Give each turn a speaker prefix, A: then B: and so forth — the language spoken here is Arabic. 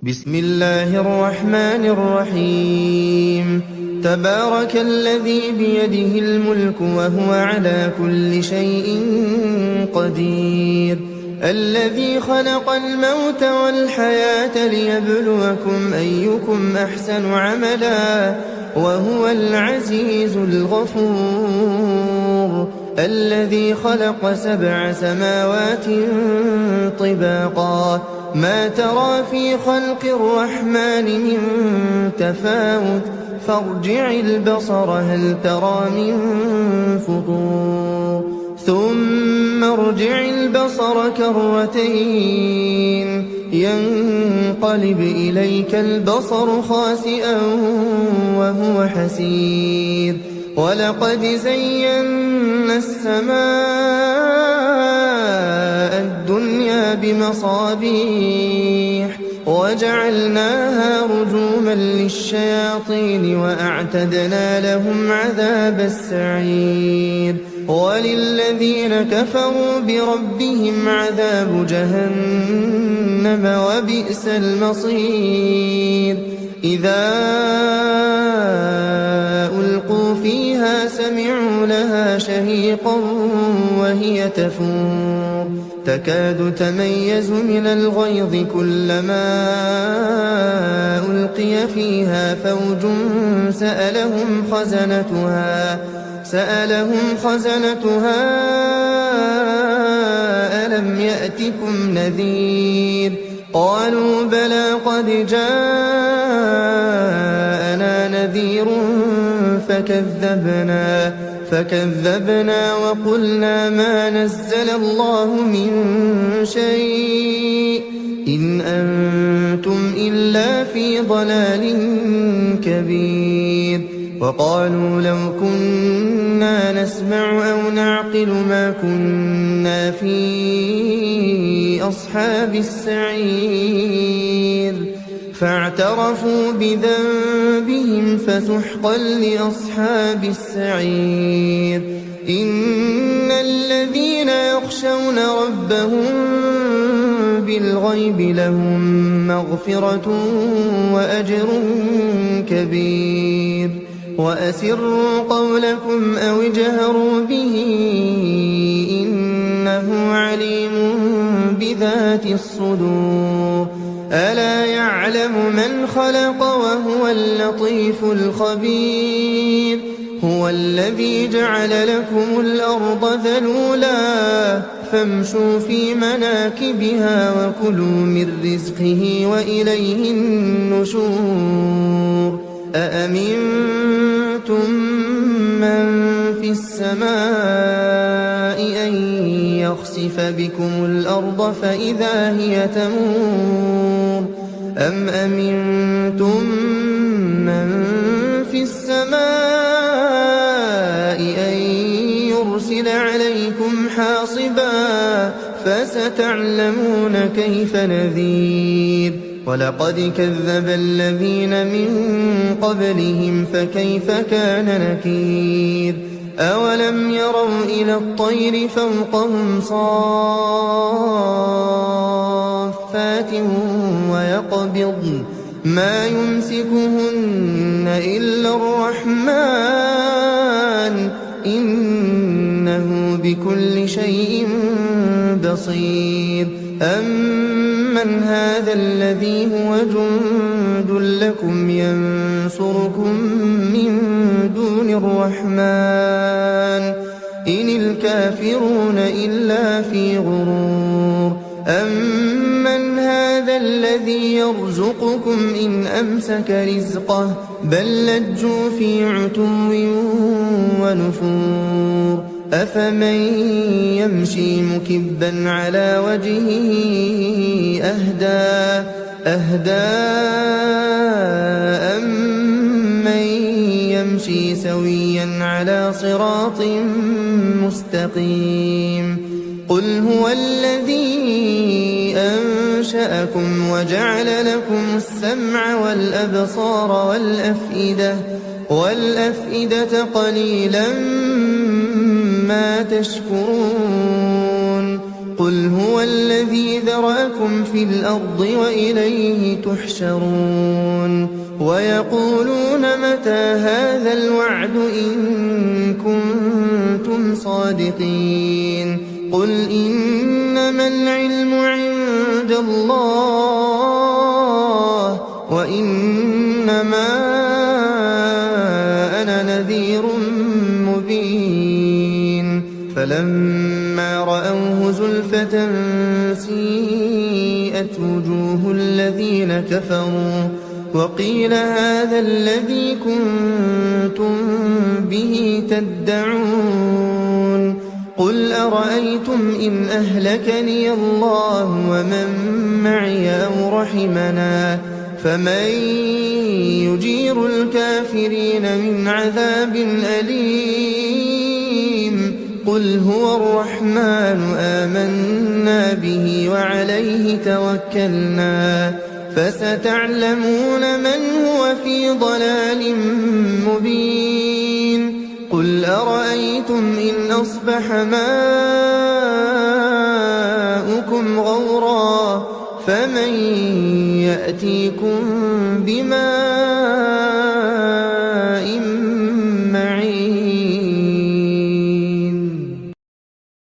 A: بسم الله الرحمن الرحيم. تبارك الذي بيده الملك وهو على كل شيء قدير، الذي خلق الموت والحياة ليبلوكم أيكم أحسن عملا وهو العزيز الغفور، الذي خلق 7 سماوات طباقا ما ترى في خلق الرحمن من تفاوت فارجع البصر هل ترى من فطور ثم ارجع البصر كرتين ينقلب إليك البصر خاسئا وهو حسير، ولقد زينا السماء الدنيا بمصابيح وجعلناها رجوما للشياطين وأعتدنا لهم عذاب السعير، وللذين كفروا بربهم عذاب جهنم وبئس المصير. إذا ألقوا فيها سمعوا لها شهيقا وهي تفور تكاد تميز من الغيظ كلما ألقي فيها فوج سألهم خزنتها ألم يأتكم نذير؟ قالوا بلى قد جاءنا نذير فكذبنا وقلنا ما نزل الله من شيء إن أنتم إلا في ضلال كبير. وقالوا لو كنا نسمع أو نعقل ما كنا في أصحاب السعير، فاعترفوا بذنبهم فسحقا لأصحاب السعير. إن الذين يخشون ربهم بالغيب لهم مغفرة وأجر كبير. وأسروا قولكم أو اجهروا به إنه عليم بذات الصدور. ألا يعلم من خلق وهو اللطيف الخبير. هو الذي جعل لكم الأرض ذلولا فامشوا في مناكبها وكلوا من رزقه وإليه النشور. أأمنتم من في السماء أن يخسف بكم الأرض فإذا هي تمور أم أمنتم من في السماء أن يرسل عليكم حاصبا فستعلمون كيف نذير. ولقد كذب الذين من قبلهم فكيف كان نكير. أولم يروا إلى الطير فوقهم صافات ويقبضن ما يمسكهن إلا الرحمن إنه بكل شيء بصير. أمن هذا الذي هو جند لكم ينصركم من دون الرحمن إن الكافرون إلا في غرور. أمن هذا الذي يرزقكم إن أمسك رزقه بل لجوا في عتو ونفور. أفمن يمشي مكبا على وجهه أهدى أمن يمشي سويا على صراط مستقيم. قل هو الذي أنشأكم وجعل لكم السمع والأبصار والأفئدة قليلا ما تشكرون. قل هو الذي ذرأكم في الأرض وإليه تحشرون ويقولون متى هذا الوعد إن كنتم صادقين قل إنما العلم عند الله وإنما أنا نذير مبين فلما رأوه زلفة سيئت وجوه الذين كفروا وقيل هذا الذي كنتم به تدعون قل أرأيتم إن أهلكني الله ومن معي أو رحمنا فمن يجير الكافرين من عذاب أليم قل هو الرحمن آمنا به وعليه توكلنا فستعلمون من هو في ضلال مبين قل أرأيتم إن أصبح ماؤكم غورا فمن يأتيكم بماء